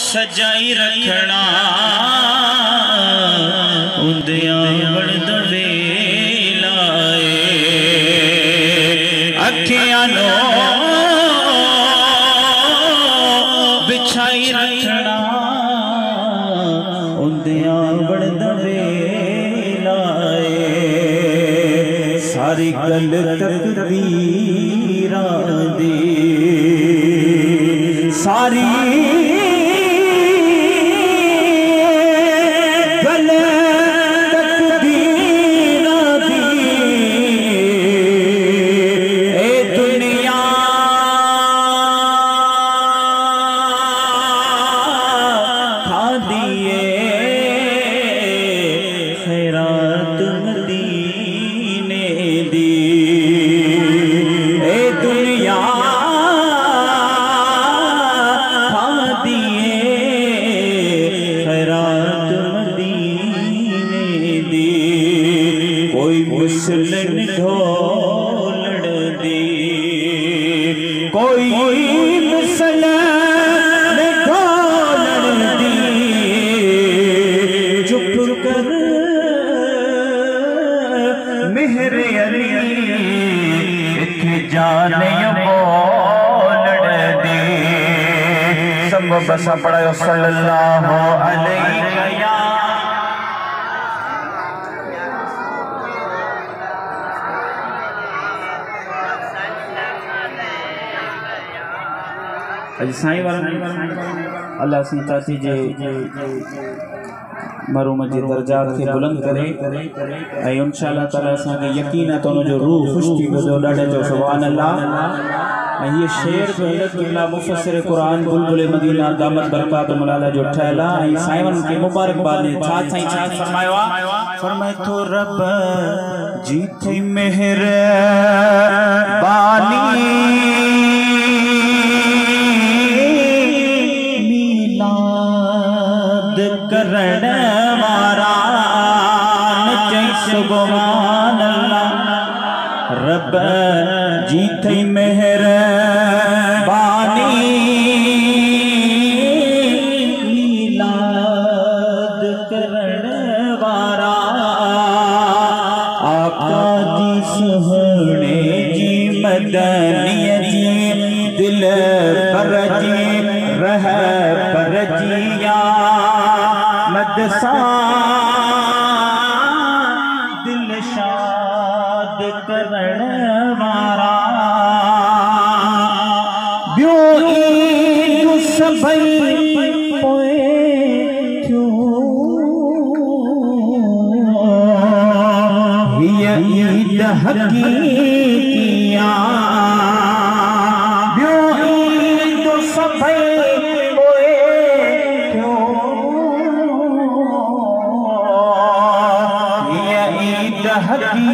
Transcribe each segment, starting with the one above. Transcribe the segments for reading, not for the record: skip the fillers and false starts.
सजाई रखना उंदिया बड़द वेलाए अखियां नो बिछाई रखना उंदिया बड़द वेलाए सारी गल तकदीरां दी सारी गल तकदीरां दी ए दुनिया खा दिए खैरात मदीने दी ए दुनिया कोई मुसलन ढोलड़ दी कोई मुसलन ढोलड़ दी चुप कर मेहर अली इत्थे जाने बोलड़ दी सब बसा पढ़ायो सल्लल्लाहु अलैहि साईं वाला अल्लाह सी चाची जे मरूम जे दर्जात के बुलंद करे ऐं इंशाअल्लाह ताला असां के यकीन है तो जो रूह खुश थी जो ॾाढे जो सुभान अल्लाह ऐं ये शेर जो अल्लाह मुफस्सिर कुरान बुलबुल मदीना दामत बरकात मौला जो ठहला ऐं साईं के मुबारकबाद ने छा साईं छा फरमायो फरमाए तो रब जी थी मेहर बानी करण वारा सुभान अल्लाह रब जी थई मेहर बानी मीलाद करण वारा आका जी सुहणे जी मदनिया जी दिल पर जी रह पर जिया मदसा दिल शाद करण वारा ब्यो ईद सबई पोए क्यों ये ईद हकीकिया ब्यो ईद सबई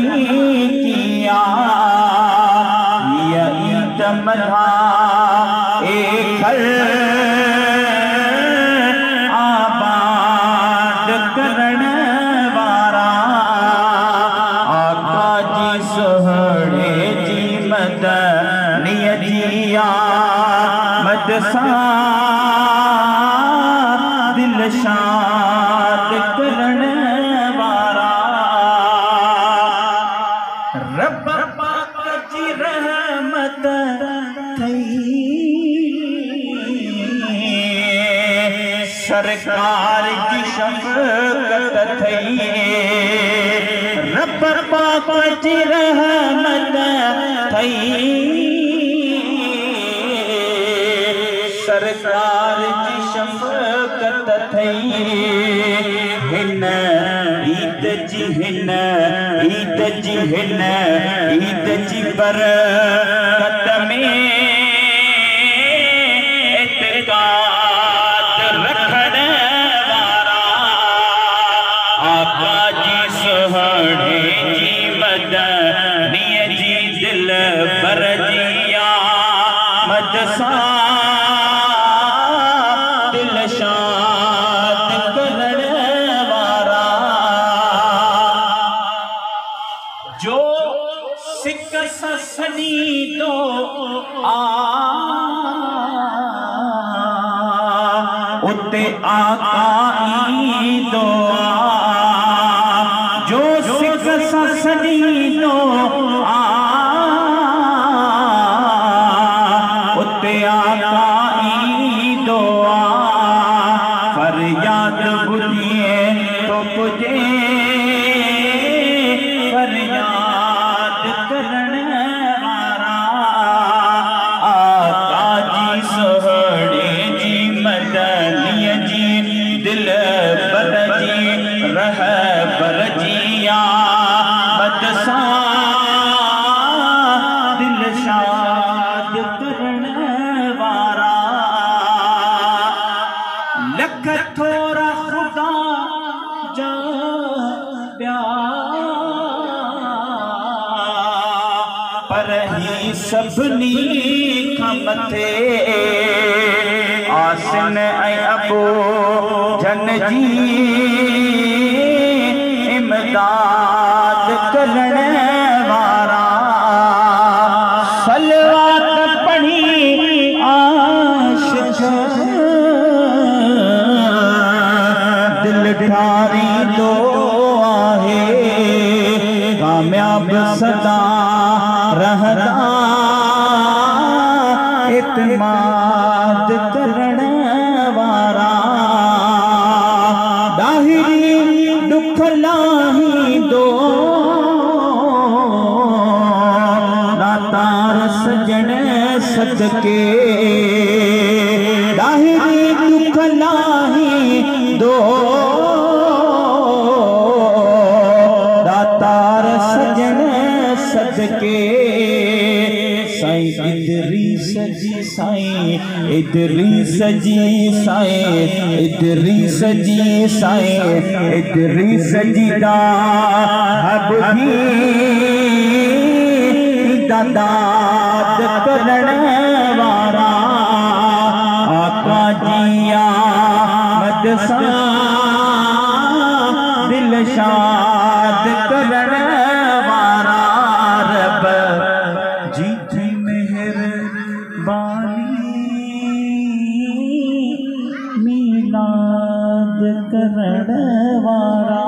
हकीकिया ईद मना एक आबाद करण वारा आका जी सोहणे जी मदनिया जिया मदसा दिल शाद करण रब पाक जी रहमत थई सरकार जी शफकत थई रब पाक जी रहमत थई सरकार जी शफकत थई हिन ईद जी हिन ईद जी हिन ईद जी बरकत में इत्तेकाद रखण वारा आका जी सोहणे जी मदनिया जी दिल पर जिया मदसा दिल शाद करण वारा जो सिक ससनी दो आ उत्ते आकाई दुआ जो सिख ससनी नो उत्ते आकाई दुआ फरियाद बुझिए तो पुजे फरियाद करने वाला आका जी सोहणे जी मदनिया जी दिल बर जी रह बर जिया बदसा दिल शाद करने वाला लख थोड़ा खुदा जा पर ही सबनी खमथे आसन ऐ अबू जन जी इमदाद करने वाला सलवात पढ़ी आशिक दिल ठारी दो आहे कामयाब सदा रहदा इत्माद करने वाला दाहिरी दुख लाही दो नातार सजन सदके दाहिरी दुख लाही दो दातार सजन सदके साईं इदरीस जी साईं इदरीस जी साईं इदरीस जी साईं इदरीस जी दा हबी दादाद करने वाला आका जिया मदसा दिल शाद करने वाला रब जी थी मेहरबानी मीलाद करने वाला।